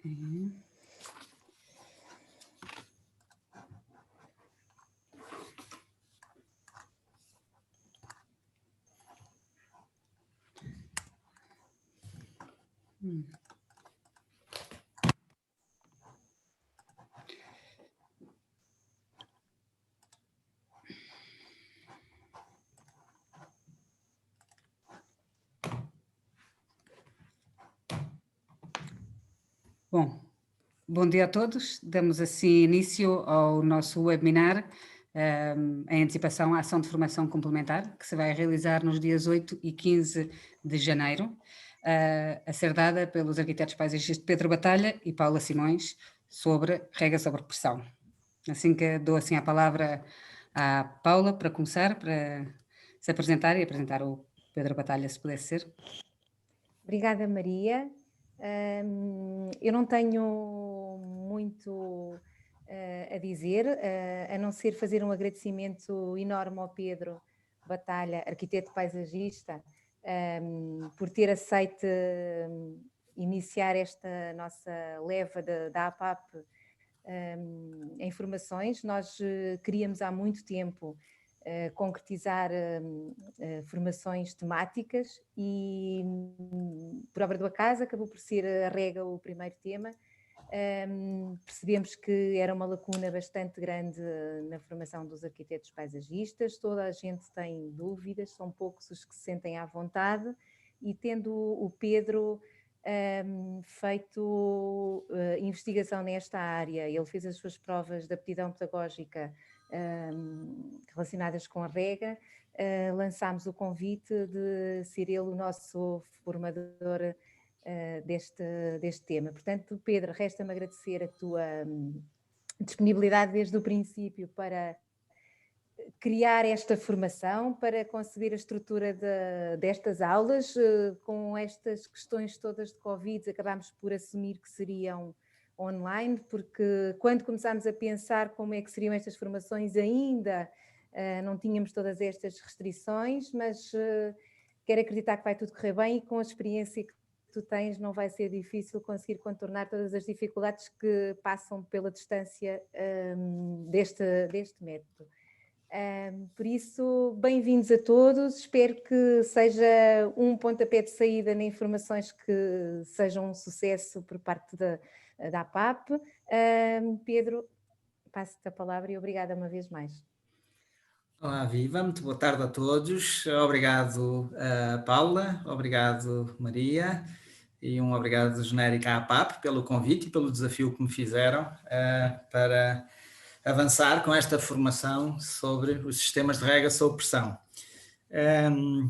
Uhum. Bom dia a todos. Damos assim início ao nosso webinar em antecipação à ação de formação complementar, que se vai realizar nos dias 8 e 15 de janeiro, a ser dada pelos arquitetos paisagistas Pedro Batalha e Paula Simões, sobre rega sobre pressão. Assim que dou assim a palavra à Paula para começar, para se apresentar e apresentar o Pedro Batalha, se pudesse ser. Obrigada, Maria. Eu não tenho muito a dizer, a não ser fazer um agradecimento enorme ao Pedro Batalha, arquiteto paisagista, por ter aceito iniciar esta nossa leva da APAP em formações. Nós queríamos há muito tempo concretizar formações temáticas e, por obra do acaso, acabou por ser a rega o primeiro tema. Percebemos que era uma lacuna bastante grande na formação dos arquitetos paisagistas, toda a gente tem dúvidas, são poucos os que se sentem à vontade, e tendo o Pedro feito investigação nesta área, ele fez as suas provas de aptidão pedagógica relacionadas com a rega, lançámos o convite de ser ele o nosso formador deste tema. Portanto, Pedro, resta-me agradecer a tua disponibilidade desde o princípio para criar esta formação, para conceber a estrutura destas aulas. Com estas questões todas de Covid, acabámos por assumir que seriam online, porque quando começámos a pensar como é que seriam estas formações, ainda não tínhamos todas estas restrições, mas quero acreditar que vai tudo correr bem, e com a experiência que tu tens não vai ser difícil conseguir contornar todas as dificuldades que passam pela distância deste método. Por isso, bem-vindos a todos, espero que seja um pontapé de saída em informações que sejam um sucesso por parte da APAP. Pedro, passo-te a palavra e obrigada uma vez mais. Olá, Viva, muito boa tarde a todos. Obrigado, Paula, obrigado, Maria, e um obrigado genérico à APAP pelo convite e pelo desafio que me fizeram para avançar com esta formação sobre os sistemas de rega sob pressão.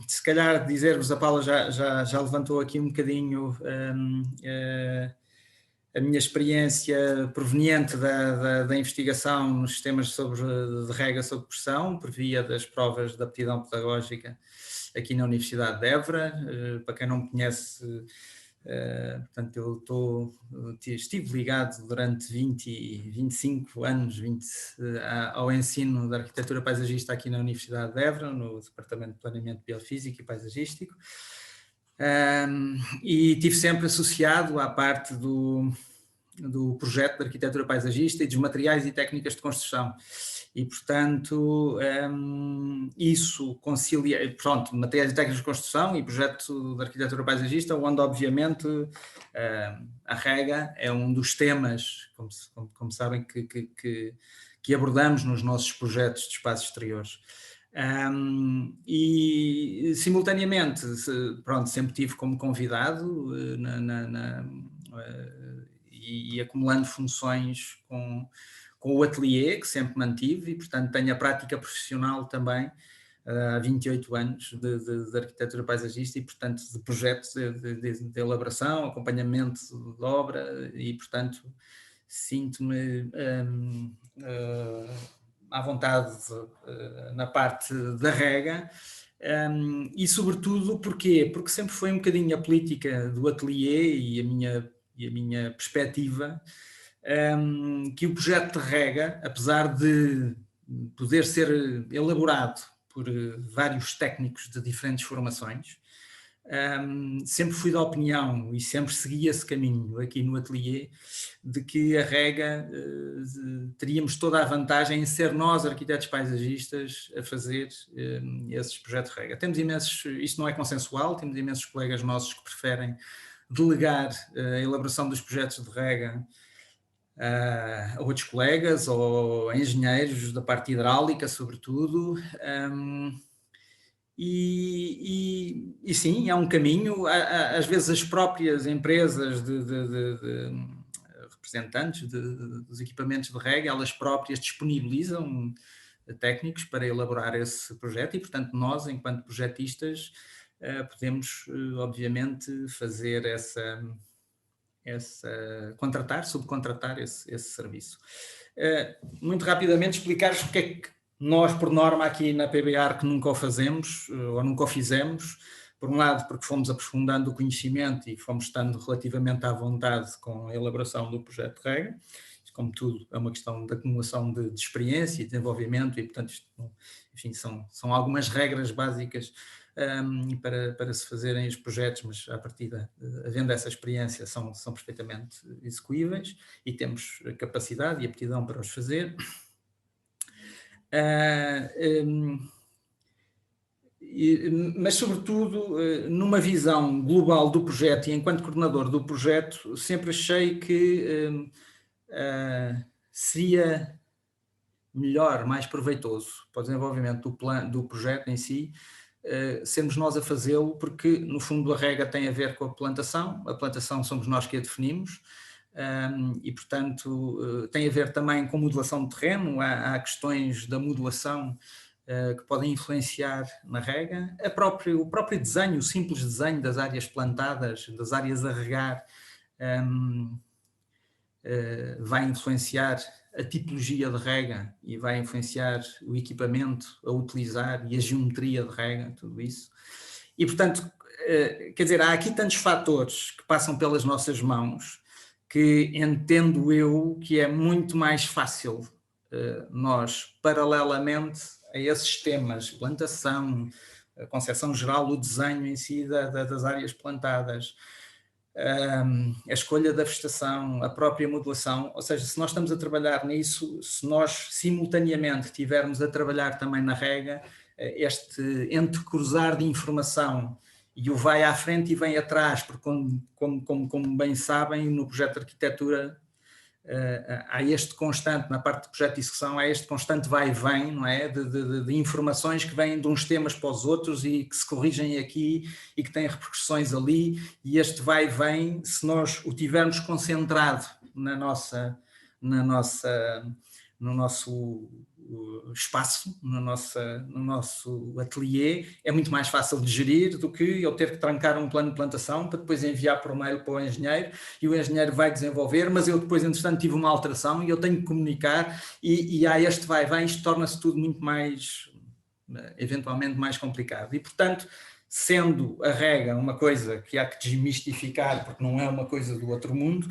Se calhar dizer-vos, a Paula já levantou aqui um bocadinho a minha experiência proveniente da investigação nos sistemas de rega sob pressão, por via das provas de aptidão pedagógica aqui na Universidade de Évora. Para quem não me conhece, portanto, eu estive ligado durante 25 anos ao ensino da arquitetura paisagista aqui na Universidade de Évora, no Departamento de Planeamento Biofísico e Paisagístico, e estive sempre associado à parte do projeto de arquitetura paisagista e dos materiais e técnicas de construção. E, portanto, isso concilia, pronto, materiais e técnicas de construção e projeto de arquitetura paisagista, onde, obviamente, a rega é um dos temas, como sabem, que abordamos nos nossos projetos de espaços exteriores. E, simultaneamente, pronto, sempre tive como convidado e acumulando funções com o ateliê, que sempre mantive, e, portanto, tenho a prática profissional também há 28 anos de arquitetura paisagista e, portanto, de projetos de elaboração, acompanhamento de obra, e, portanto, sinto-me à vontade na parte da rega. E, sobretudo, porquê? Porque sempre foi um bocadinho a política do ateliê e a minha perspectiva, que o projeto de rega, apesar de poder ser elaborado por vários técnicos de diferentes formações, sempre fui da opinião e sempre segui esse caminho aqui no ateliê, de que a rega teríamos toda a vantagem em ser nós, arquitetos paisagistas, a fazer esses projetos de rega. Temos imensos, isto não é consensual, temos imensos colegas nossos que preferem delegar a elaboração dos projetos de rega a outros colegas ou a engenheiros da parte hidráulica, sobretudo. E sim, é um caminho. Às vezes as próprias empresas de representantes dos equipamentos de rega, elas próprias disponibilizam técnicos para elaborar esse projeto e, portanto, nós, enquanto projetistas, podemos, obviamente, fazer subcontratar esse serviço. Muito rapidamente explicar-vos porque é que nós, por norma, aqui na PBAR, que nunca o fazemos, ou nunca o fizemos, por um lado porque fomos aprofundando o conhecimento e fomos estando relativamente à vontade com a elaboração do projeto de rega. Como tudo, é uma questão de acumulação de experiência e desenvolvimento e, portanto, isto, enfim, são algumas regras básicas para se fazerem os projetos, mas à partida, havendo essa experiência, são perfeitamente execuíveis e temos a capacidade e aptidão para os fazer. Mas, sobretudo, numa visão global do projeto e enquanto coordenador do projeto, sempre achei que seria melhor, mais proveitoso para o desenvolvimento do projeto em si, sermos nós a fazê-lo, porque no fundo a rega tem a ver com a plantação somos nós que a definimos, e portanto tem a ver também com modulação de terreno, há questões da modulação que podem influenciar na rega, o próprio desenho, o simples desenho das áreas plantadas, das áreas a regar, vai influenciar a tipologia de rega e vai influenciar o equipamento a utilizar e a geometria de rega, tudo isso. E, portanto, quer dizer, há aqui tantos fatores que passam pelas nossas mãos que entendo eu que é muito mais fácil nós, paralelamente a esses temas, plantação, a concepção geral, o desenho em si das áreas plantadas, a escolha da vegetação, a própria modulação, ou seja, se nós estamos a trabalhar nisso, se nós simultaneamente estivermos a trabalhar também na rega, este entrecruzar de informação e o vai à frente e vem atrás, porque como bem sabem, no projeto de arquitetura há este constante, na parte de projeto de execução, há este constante vai e vem, não é? De informações que vêm de uns temas para os outros e que se corrigem aqui e que têm repercussões ali, e este vai e vem, se nós o tivermos concentrado no nosso espaço, no nosso ateliê, é muito mais fácil de gerir do que eu ter que trancar um plano de plantação para depois enviar por mail para o engenheiro e o engenheiro vai desenvolver, mas eu depois, entretanto, tive uma alteração e eu tenho que comunicar e há este vai-vem, isto torna-se tudo muito mais, eventualmente, mais complicado. E, portanto, sendo a rega uma coisa que há que desmistificar, porque não é uma coisa do outro mundo,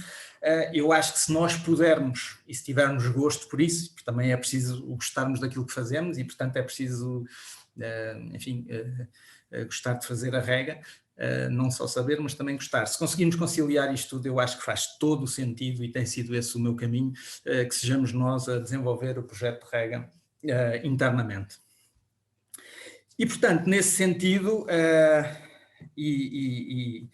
eu acho que se nós pudermos, e se tivermos gosto por isso, porque também é preciso gostarmos daquilo que fazemos e, portanto, é preciso, enfim, gostar de fazer a rega, não só saber, mas também gostar. Se conseguirmos conciliar isto tudo, eu acho que faz todo o sentido e tem sido esse o meu caminho, que sejamos nós a desenvolver o projeto de rega internamente. E, portanto, nesse sentido, e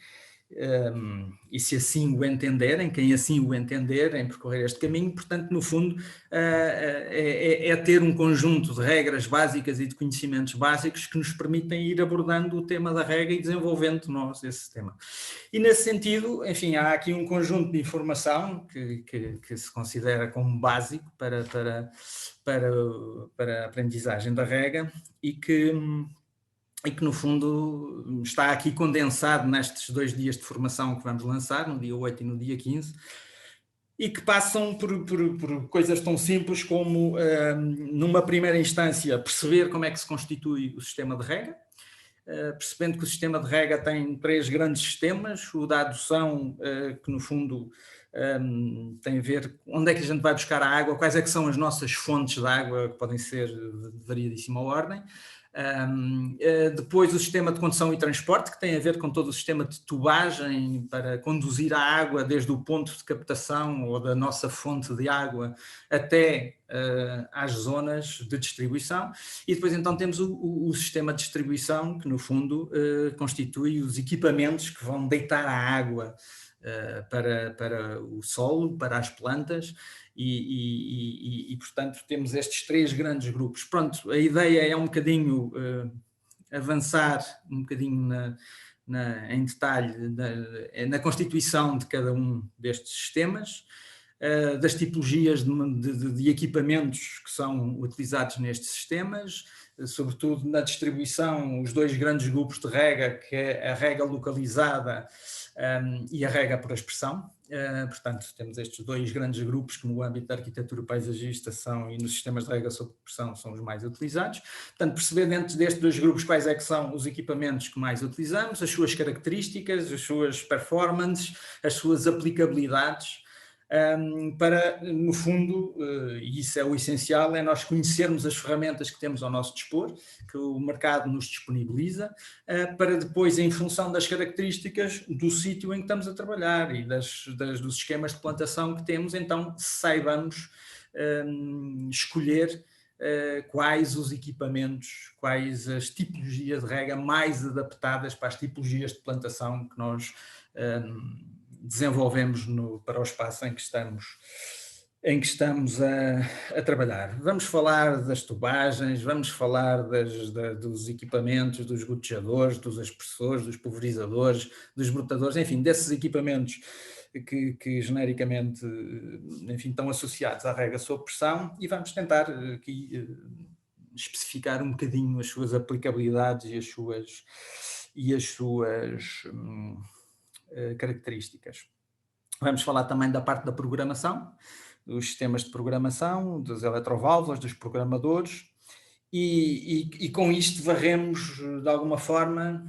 se assim o entenderem, quem assim o entender em percorrer este caminho, portanto, no fundo, é ter um conjunto de regras básicas e de conhecimentos básicos que nos permitem ir abordando o tema da rega e desenvolvendo nós esse tema. E nesse sentido, enfim, há aqui um conjunto de informação que se considera como básico para a aprendizagem da rega e que no fundo está aqui condensado nestes 2 dias de formação que vamos lançar, no dia 8 e no dia 15, e que passam por coisas tão simples como, numa primeira instância, perceber como é que se constitui o sistema de rega, percebendo que o sistema de rega tem 3 grandes sistemas, o da adução, que no fundo tem a ver com onde é que a gente vai buscar a água, quais é que são as nossas fontes de água, que podem ser de variadíssima ordem, Depois o sistema de condução e transporte, que tem a ver com todo o sistema de tubagem para conduzir a água desde o ponto de captação ou da nossa fonte de água até às zonas de distribuição. E depois então temos o sistema de distribuição, que no fundo constitui os equipamentos que vão deitar a água para o solo, para as plantas, e portanto temos estes 3 grandes grupos. Pronto, a ideia é um bocadinho avançar um bocadinho em detalhe na constituição de cada um destes sistemas, das tipologias de equipamentos que são utilizados nestes sistemas, sobretudo na distribuição, os 2 grandes grupos de rega, que é a rega localizada e a rega por aspersão. Portanto, temos estes 2 grandes grupos que no âmbito da arquitetura paisagista e nos sistemas de rega sob pressão são os mais utilizados. Portanto, perceber dentro destes 2 grupos quais é que são os equipamentos que mais utilizamos, as suas características, as suas performances, as suas aplicabilidades, para, no fundo, e isso é o essencial, é nós conhecermos as ferramentas que temos ao nosso dispor, que o mercado nos disponibiliza, para depois, em função das características do sítio em que estamos a trabalhar e dos esquemas de plantação que temos, então saibamos escolher quais os equipamentos, quais as tipologias de rega mais adaptadas para as tipologias de plantação que nós desenvolvemos para o espaço em que estamos a trabalhar. Vamos falar das tubagens, vamos falar dos equipamentos, dos gotejadores, dos aspersores, dos pulverizadores, dos brotadores, enfim, desses equipamentos que genericamente, enfim, estão associados à rega sob pressão, e vamos tentar aqui especificar um bocadinho as suas aplicabilidades e as suas características. Vamos falar também da parte da programação, dos sistemas de programação, das eletroválvulas, dos programadores, e com isto varremos de alguma forma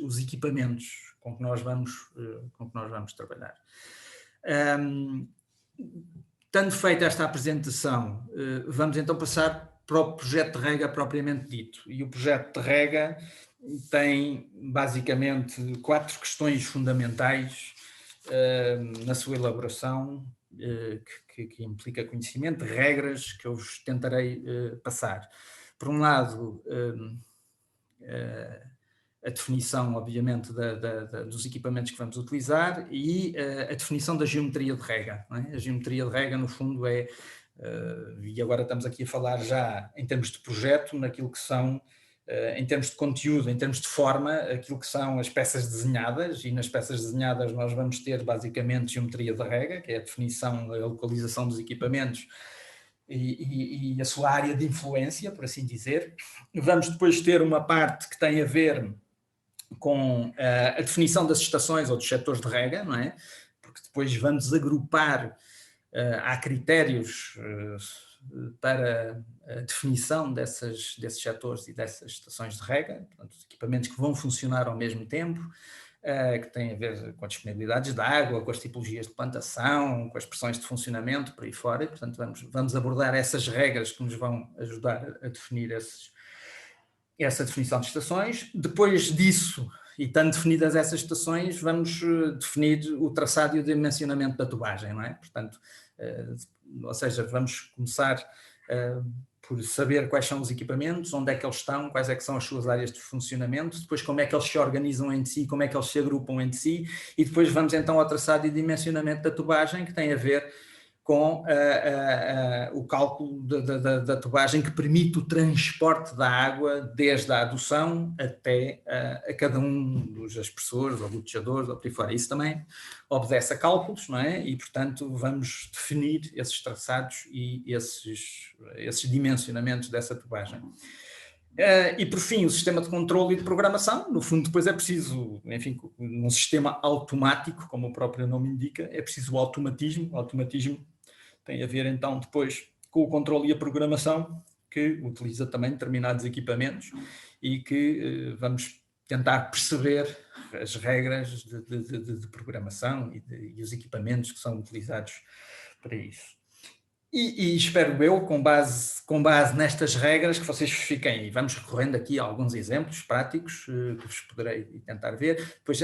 os equipamentos com que nós vamos trabalhar. Tendo feita esta apresentação, vamos então passar para o projeto de rega propriamente dito. E o projeto de rega tem basicamente 4 questões fundamentais na sua elaboração, que implica conhecimento, regras que eu vos tentarei passar. Por um lado, a definição, obviamente, dos equipamentos que vamos utilizar e a definição da geometria de rega. Não é? A geometria de rega, no fundo, e agora estamos aqui a falar já em termos de projeto, naquilo que são, em termos de conteúdo, em termos de forma, aquilo que são as peças desenhadas, e nas peças desenhadas nós vamos ter basicamente geometria de rega, que é a definição, a localização dos equipamentos e a sua área de influência, por assim dizer. Vamos depois ter uma parte que tem a ver com a definição das estações ou dos setores de rega, não é? Porque depois vamos agrupar, há critérios para a definição desses setores e dessas estações de rega, portanto, os equipamentos que vão funcionar ao mesmo tempo, que têm a ver com as disponibilidades de água, com as tipologias de plantação, com as pressões de funcionamento, por aí fora, e portanto vamos abordar essas regras que nos vão ajudar a definir essa definição de estações. Depois disso, e estando definidas essas estações, vamos definir o traçado e o dimensionamento da tubagem, não é? Portanto, ou seja, vamos começar por saber quais são os equipamentos, onde é que eles estão, quais é que são as suas áreas de funcionamento, depois como é que eles se organizam entre si, como é que eles se agrupam entre si, e depois vamos então ao traçado e dimensionamento da tubagem, que tem a ver com o cálculo da tubagem que permite o transporte da água desde a adução até a cada um dos aspersores ou gotejadores ou por aí fora. Isso também obedece a cálculos, não é? E, portanto, vamos definir esses traçados e esses dimensionamentos dessa tubagem. E, por fim, o sistema de controle e de programação. No fundo, depois é preciso, enfim, num sistema automático, como o próprio nome indica, é preciso o automatismo. O automatismo tem a ver, então, depois com o controle e a programação, que utiliza também determinados equipamentos e que vamos tentar perceber as regras de programação e os equipamentos que são utilizados para isso. E espero eu, com base nestas regras, que vocês fiquem, e vamos recorrendo aqui a alguns exemplos práticos que vos poderei tentar ver, depois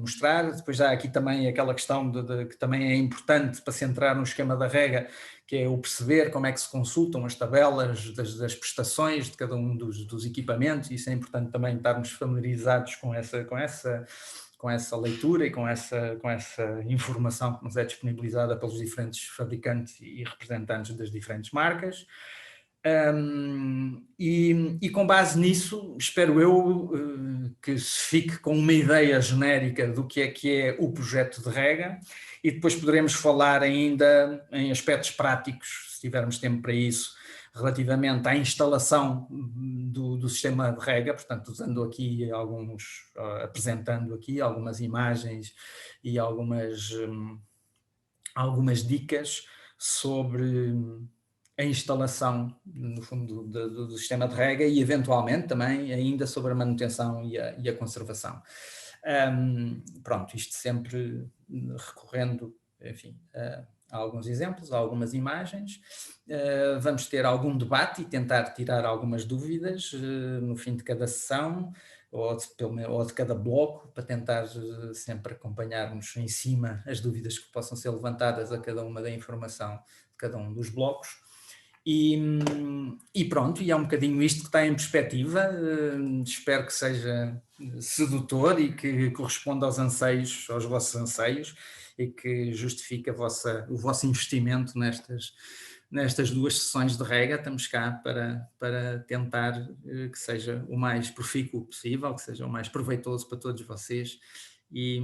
mostrar. Depois há aqui também aquela questão que também é importante para se entrar no esquema da rega, que é o perceber como é que se consultam as tabelas das prestações de cada um dos equipamentos. Isso é importante também estarmos familiarizados com essa leitura e com essa informação que nos é disponibilizada pelos diferentes fabricantes e representantes das diferentes marcas. E com base nisso, espero eu que se fique com uma ideia genérica do que é o projeto de rega, e depois poderemos falar ainda em aspectos práticos, se tivermos tempo para isso, relativamente à instalação do sistema de rega, portanto, apresentando aqui algumas imagens e algumas dicas sobre a instalação, no fundo, do sistema de rega, e eventualmente também ainda sobre a manutenção e a conservação. Pronto, isto sempre recorrendo, enfim, a alguns exemplos, a algumas imagens. Vamos ter algum debate e tentar tirar algumas dúvidas no fim de cada sessão, ou de cada bloco, para tentar sempre acompanharmos em cima as dúvidas que possam ser levantadas a cada uma da informação de cada um dos blocos. E pronto, e é um bocadinho isto que está em perspectiva. Espero que seja sedutor e que corresponda aos vossos anseios, e que justifique o vosso investimento nestas 2 sessões de rega. Estamos cá para tentar que seja o mais profícuo possível, que seja o mais proveitoso para todos vocês, e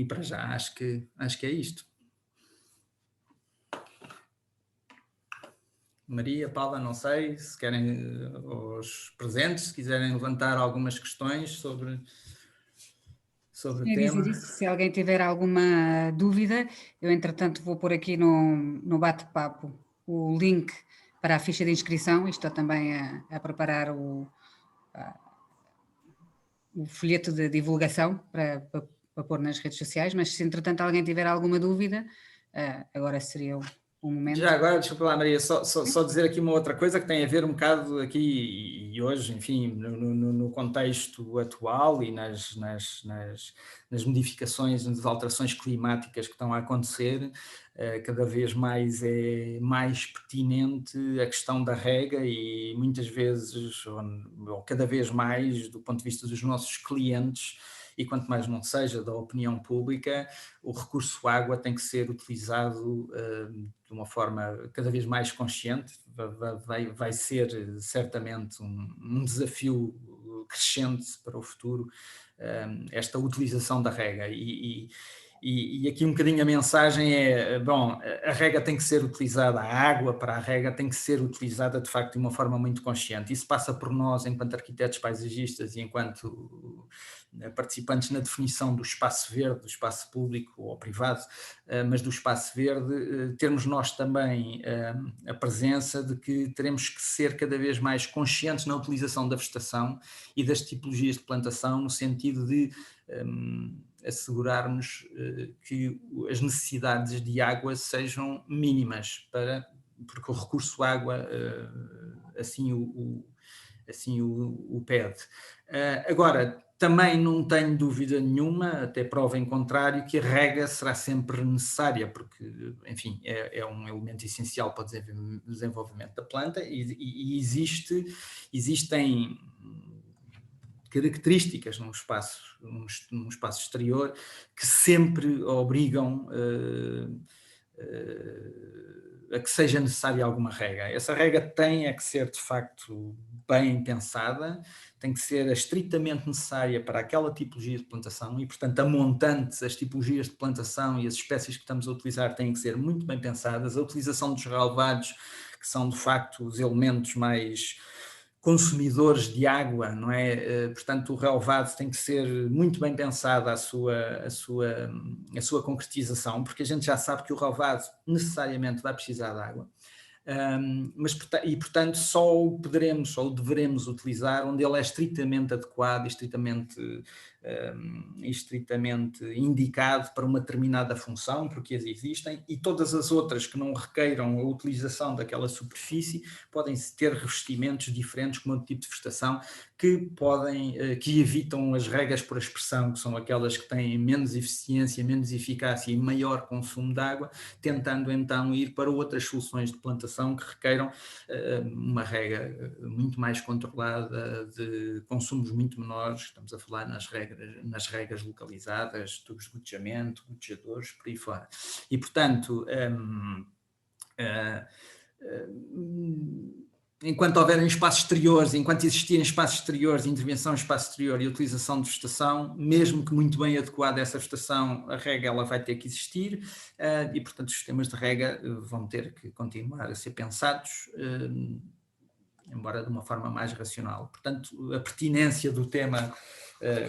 para já acho que é isto. Maria, Paula, não sei se querem, os presentes, se quiserem levantar algumas questões sobre o tema. Dizer isso, se alguém tiver alguma dúvida, eu entretanto vou pôr aqui no bate-papo o link para a ficha de inscrição. Estou também a preparar o folheto de divulgação para pôr nas redes sociais, mas se entretanto alguém tiver alguma dúvida, agora seria o momento. Já agora, desculpa lá, Maria, só dizer aqui uma outra coisa que tem a ver um bocado aqui e hoje, enfim, no contexto atual e nas modificações, nas alterações climáticas que estão a acontecer. Cada vez mais é mais pertinente a questão da rega, e muitas vezes, ou cada vez mais, do ponto de vista dos nossos clientes, e quanto mais não seja da opinião pública, o recurso água tem que ser utilizado de uma forma cada vez mais consciente. Vai ser certamente um desafio crescente para o futuro, esta utilização da rega. E aqui um bocadinho a mensagem é, bom, a rega tem que ser utilizada, a água para a rega tem que ser utilizada de facto de uma forma muito consciente. Isso passa por nós, enquanto arquitetos paisagistas e enquanto participantes na definição do espaço verde, do espaço público ou privado, mas do espaço verde, termos nós também a presença de que teremos que ser cada vez mais conscientes na utilização da vegetação e das tipologias de plantação, no sentido de assegurarmos que as necessidades de água sejam mínimas, porque o recurso água assim o pede. Agora, também não tenho dúvida nenhuma, até prova em contrário, que a rega será sempre necessária, porque, enfim, é um elemento essencial para o desenvolvimento da planta, e existem características num espaço exterior que sempre obrigam a que seja necessária alguma rega. Essa rega tem que ser, de facto, bem pensada, tem que ser estritamente necessária para aquela tipologia de plantação, e, portanto, a montante, as tipologias de plantação e as espécies que estamos a utilizar têm que ser muito bem pensadas. A utilização dos relevados, que são, de facto, os elementos mais consumidores de água, não é? Portanto, o relevado tem que ser muito bem pensada a sua concretização, porque a gente já sabe que o relevado necessariamente vai precisar de água. Portanto, só o poderemos ou deveremos utilizar onde ele é estritamente adequado e estritamente estritamente indicado para uma determinada função, porque as existem, e todas as outras que não requeiram a utilização daquela superfície podem ter revestimentos diferentes com outro tipo de vegetação que evitam as regas por aspersão, que são aquelas que têm menos eficiência, menos eficácia e maior consumo de água, tentando então ir para outras soluções de plantação que requeiram uma rega muito mais controlada, de consumos muito menores. Estamos a falar nas regas localizadas, tubos de gotejamento, gotejadores, por aí fora. E, portanto, enquanto houverem espaços exteriores, enquanto existirem espaços exteriores, intervenção em espaço exterior e utilização de vegetação, mesmo que muito bem adequada a essa vegetação, a rega ela vai ter que existir, e portanto os sistemas de rega vão ter que continuar a ser pensados, embora de uma forma mais racional. Portanto, a pertinência do tema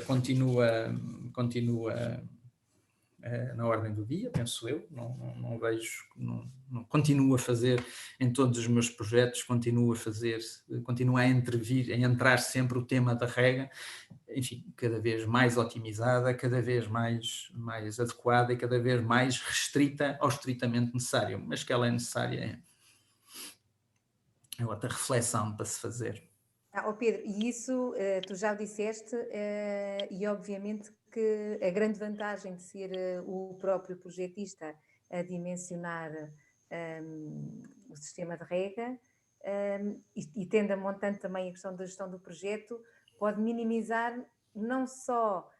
continua na ordem do dia, penso eu, não vejo, não continuo a fazer em todos os meus projetos, continuo a entrar sempre o tema da rega, enfim, cada vez mais otimizada, cada vez mais adequada e cada vez mais restrita ao estritamente necessário, mas que ela é necessária é outra reflexão para se fazer. Pedro, e isso tu já o disseste, e obviamente que a grande vantagem de ser o próprio projetista a dimensionar o sistema de rega e tendo a montante também a questão da gestão do projeto, pode minimizar não só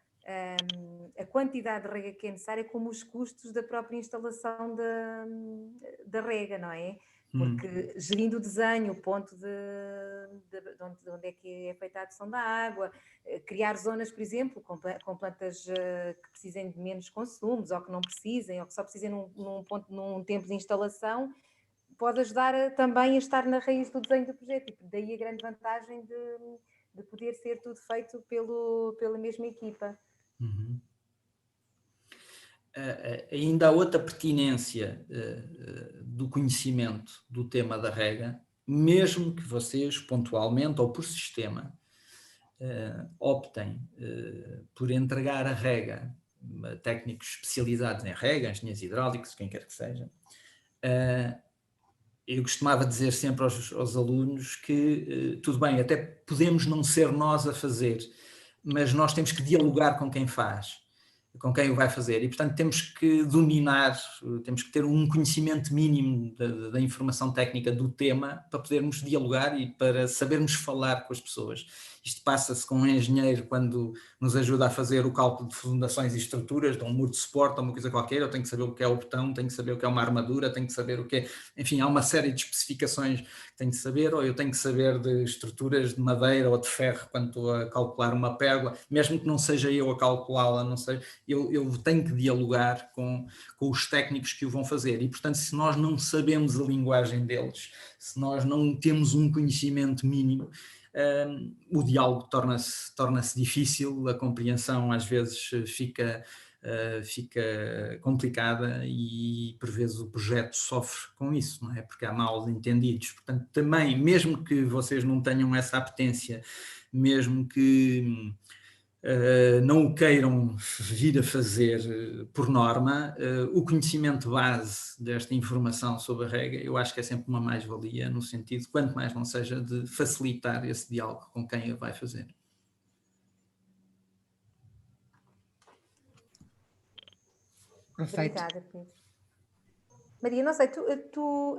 a quantidade de rega que é necessária, como os custos da própria instalação da rega, não é? Porque gerindo o desenho, o ponto de onde é que é feita a adição da água, criar zonas, por exemplo, com plantas que precisem de menos consumos, ou que não precisem, ou que só precisem num tempo de instalação, pode ajudar também a estar na raiz do desenho do projeto. E daí a grande vantagem de poder ser tudo feito pela mesma equipa. Uhum. Ainda há outra pertinência do conhecimento do tema da rega, mesmo que vocês pontualmente ou por sistema optem por entregar a rega a técnicos especializados em rega, engenheiros hidráulicos, quem quer que seja. Eu costumava dizer sempre aos alunos que tudo bem, até podemos não ser nós a fazer, mas nós temos que dialogar com quem faz, com quem o vai fazer, e portanto temos que dominar, temos que ter um conhecimento mínimo da informação técnica do tema para podermos dialogar e para sabermos falar com as pessoas. Isto passa-se com um engenheiro quando nos ajuda a fazer o cálculo de fundações e estruturas de um muro de suporte ou uma coisa qualquer. Eu tenho que saber o que é o betão, tenho que saber o que é uma armadura, tenho que saber o que é... Enfim, há uma série de especificações que tenho que saber, ou eu tenho que saber de estruturas de madeira ou de ferro quando estou a calcular uma pérgola, mesmo que não seja eu a calculá-la, não sei, eu tenho que dialogar com os técnicos que o vão fazer. E, portanto, se nós não sabemos a linguagem deles, se nós não temos um conhecimento mínimo, o diálogo torna-se difícil, a compreensão às vezes fica complicada e por vezes o projeto sofre com isso, não é? Porque há mal entendidos. Portanto, também, mesmo que vocês não tenham essa apetência, mesmo que não o queiram vir a fazer por norma, o conhecimento base desta informação sobre a rega, eu acho que é sempre uma mais-valia, no sentido, quanto mais não seja, de facilitar esse diálogo com quem a vai fazer. Perfeito. Obrigada, Pedro. Maria, não sei, tu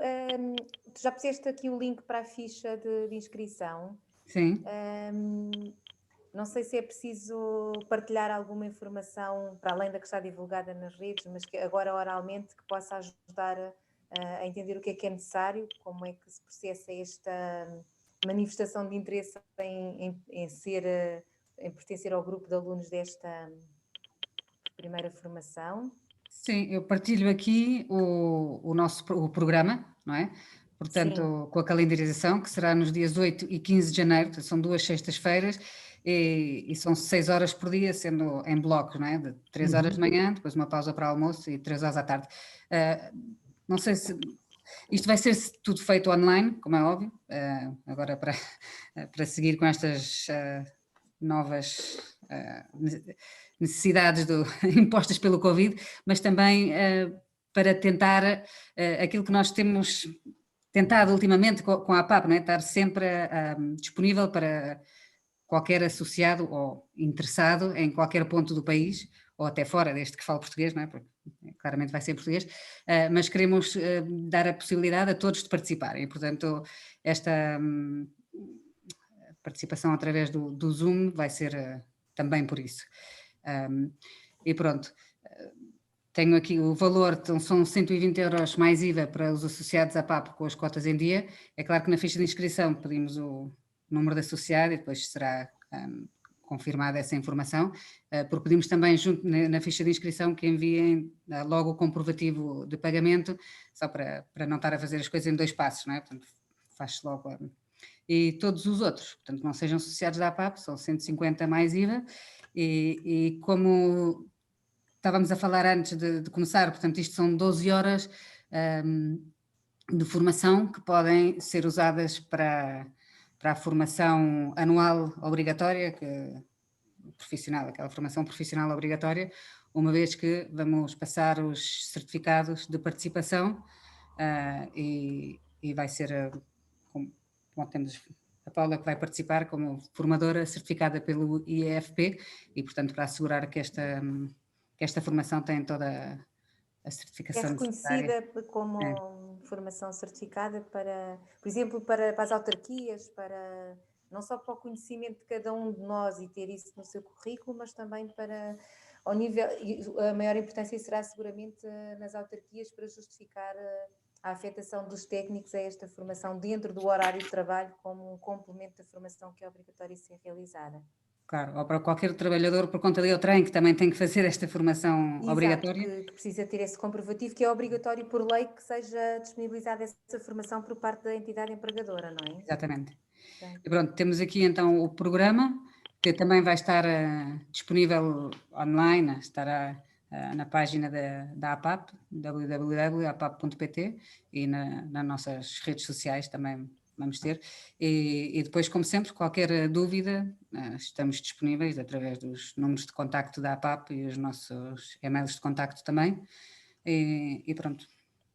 já puseste aqui o link para a ficha de inscrição. Sim. Não sei se é preciso partilhar alguma informação, para além da que está divulgada nas redes, mas que agora oralmente, que possa ajudar a entender o que é necessário, como é que se processa esta manifestação de interesse em pertencer ao grupo de alunos desta primeira formação. Sim, eu partilho aqui o programa, não é? Portanto, sim, com a calendarização, que será nos dias 8 e 15 de janeiro, são 2 sextas-feiras, e são 6 horas por dia, sendo em blocos, não é? De 3 horas de manhã, depois uma pausa para almoço e 3 horas à tarde. Não sei se... Isto vai ser tudo feito online, como é óbvio, agora para seguir com estas novas necessidades impostas pelo Covid, mas também para tentar aquilo que nós temos tentado ultimamente com a APAP, não é? Estar sempre disponível para qualquer associado ou interessado em qualquer ponto do país, ou até fora, desde que fale português, não é? Porque claramente vai ser português, mas queremos dar a possibilidade a todos de participarem, e portanto esta participação através do Zoom vai ser também por isso. E pronto, tenho aqui o valor, então são 120 € mais IVA para os associados à PAP com as cotas em dia. É claro que na ficha de inscrição pedimos o número de associado e depois será confirmada essa informação, porque pedimos também junto na ficha de inscrição que enviem logo o comprovativo de pagamento, só para não estar a fazer as coisas em 2 passos, não é? Portanto, faz-se logo. E todos os outros, portanto, não sejam associados da APAP, são 150 mais IVA, e como estávamos a falar antes de começar, portanto, isto são 12 horas de formação que podem ser usadas para a formação anual obrigatória, profissional, aquela formação profissional obrigatória, uma vez que vamos passar os certificados de participação e vai ser, como temos a Paula que vai participar como formadora certificada pelo IEFP e, portanto, para assegurar que esta formação tem toda a certificação necessária. É reconhecida como formação certificada para, por exemplo, para as autarquias, para não só para o conhecimento de cada um de nós e ter isso no seu currículo, mas também para ao nível, a maior importância será seguramente nas autarquias para justificar a afetação dos técnicos a esta formação dentro do horário de trabalho como um complemento da formação que é obrigatória ser realizada. Claro, ou para qualquer trabalhador por conta de outrem que também tem que fazer esta formação obrigatória. Que precisa ter esse comprovativo, que é obrigatório por lei que seja disponibilizada essa formação por parte da entidade empregadora, não é? Exatamente. E pronto, temos aqui então o programa, que também vai estar disponível online, estará na página da APAP, www.apap.pt, e nas nossas redes sociais também vamos ter, e depois, como sempre, qualquer dúvida, estamos disponíveis através dos números de contacto da APAP e os nossos e-mails de contacto também, e pronto,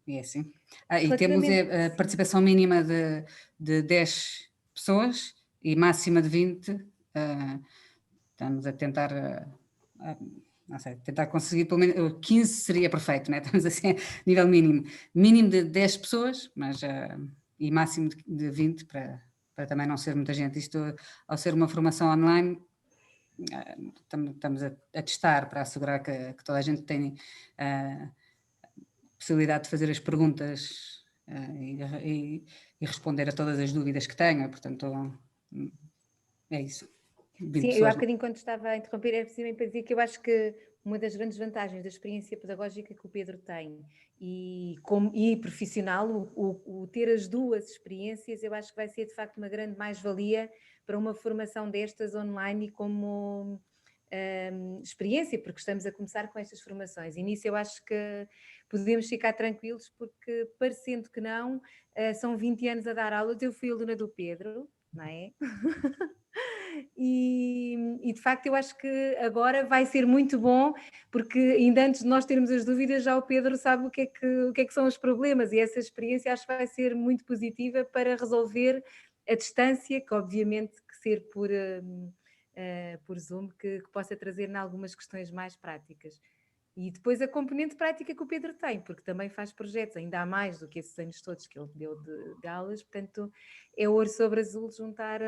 e é assim. E temos a participação mínima de 10 pessoas e máxima de 20, estamos a tentar... não sei, tentar conseguir pelo menos 15 seria perfeito, né? Estamos assim a nível mínimo de 10 pessoas, mas e máximo de 20 para também não ser muita gente. Isto, ao ser uma formação online, estamos a testar para assegurar que toda a gente tem a possibilidade de fazer as perguntas e responder a todas as dúvidas que tenham, portanto é isso. Sim, eu há bocadinho quando estava a interromper era precisamente para dizer que eu acho que uma das grandes vantagens da experiência pedagógica que o Pedro tem e profissional, o ter as duas experiências, eu acho que vai ser de facto uma grande mais-valia para uma formação destas online e como experiência, porque estamos a começar com estas formações. E nisso eu acho que podemos ficar tranquilos porque, parecendo que não, são 20 anos a dar aulas, eu fui aluna do Pedro, não é? E de facto eu acho que agora vai ser muito bom, porque ainda antes de nós termos as dúvidas, já o Pedro sabe o que é que são os problemas, e essa experiência acho que vai ser muito positiva para resolver a distância, que obviamente que ser por Zoom, que possa trazer em algumas questões mais práticas. E depois a componente prática que o Pedro tem, porque também faz projetos, ainda há mais do que esses anos todos que ele deu de aulas, portanto é ouro sobre azul juntar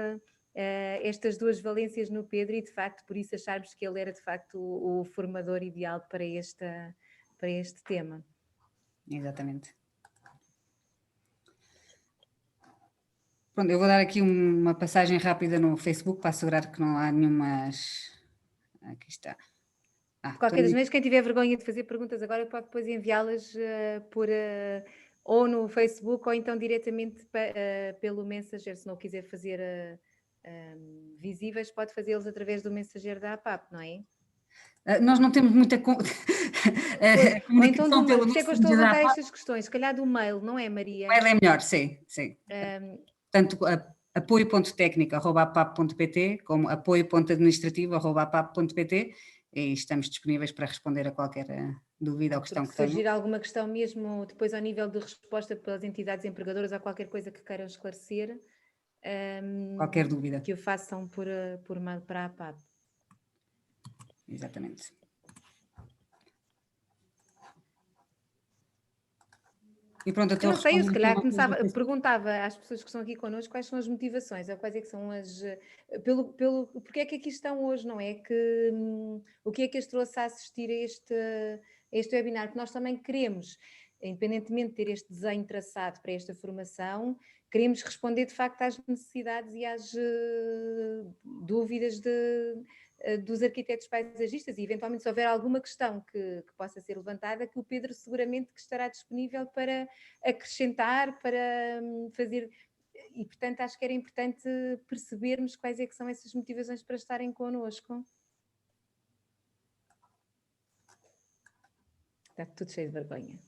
estas duas valências no Pedro e de facto por isso acharmos que ele era de facto o formador ideal para este tema. Exatamente. Pronto, eu vou dar aqui uma passagem rápida no Facebook para assegurar que não há nenhumas... Aqui está. De qualquer das maneiras, quem tiver vergonha de fazer perguntas agora pode depois enviá-las ou no Facebook ou então diretamente pelo Messenger, se não quiser fazer visíveis, pode fazê-los através do Messenger da APAP, não é? Nós não temos muita ou então do mail, por isso é que eu estou a levantar estas questões, se calhar do mail, não é, Maria? O mail é melhor, sim. Portanto, apoio.técnico@apap.pt, como apoio.administrativo@apap.pt, e estamos disponíveis para responder a qualquer dúvida ou questão que Se surgir tenham. alguma questão mesmo depois ao nível de resposta pelas entidades empregadoras ou qualquer coisa que queiram esclarecer, Qualquer dúvida. que o façam por mail para a APAP. Exatamente. E pronto, Eu não sei, eu se calhar começava. perguntava às pessoas que estão aqui connosco quais são as motivações, ou quais é que são as... porque é que aqui estão hoje, não é? O que é que as trouxe a assistir a este webinar? Porque nós também queremos, independentemente de ter este desenho traçado para esta formação, queremos responder de facto às necessidades e às dúvidas dos arquitetos paisagistas, e eventualmente se houver alguma questão que possa ser levantada, que o Pedro seguramente que estará disponível para acrescentar, para fazer, e portanto acho que era importante percebermos quais é que são essas motivações para estarem connosco. Está tudo cheio de vergonha.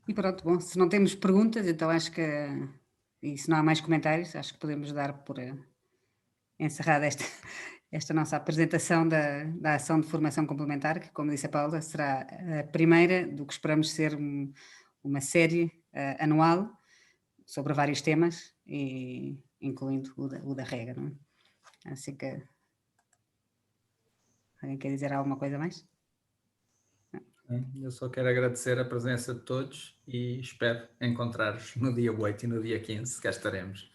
E pronto, bom, se não temos perguntas, então acho que, e se não há mais comentários, acho que podemos dar por encerrada esta nossa apresentação da ação de formação complementar, que, como disse a Paula, será a primeira do que esperamos ser uma série anual sobre vários temas, incluindo o da rega, não é? Assim que... Alguém quer dizer alguma coisa mais? Eu só quero agradecer a presença de todos e espero encontrar-vos no dia 8 e no dia 15, cá estaremos.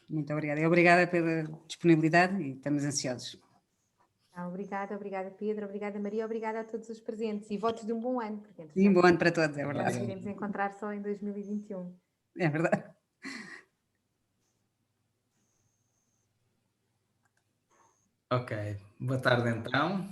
Muito obrigada. E obrigada pela disponibilidade e estamos ansiosos. Obrigada Pedro, obrigada Maria, obrigada a todos os presentes e votos de um bom ano. Porque, E um bom ano para todos, é verdade. Nós iremos encontrar só em 2021. É verdade. Ok, boa tarde então.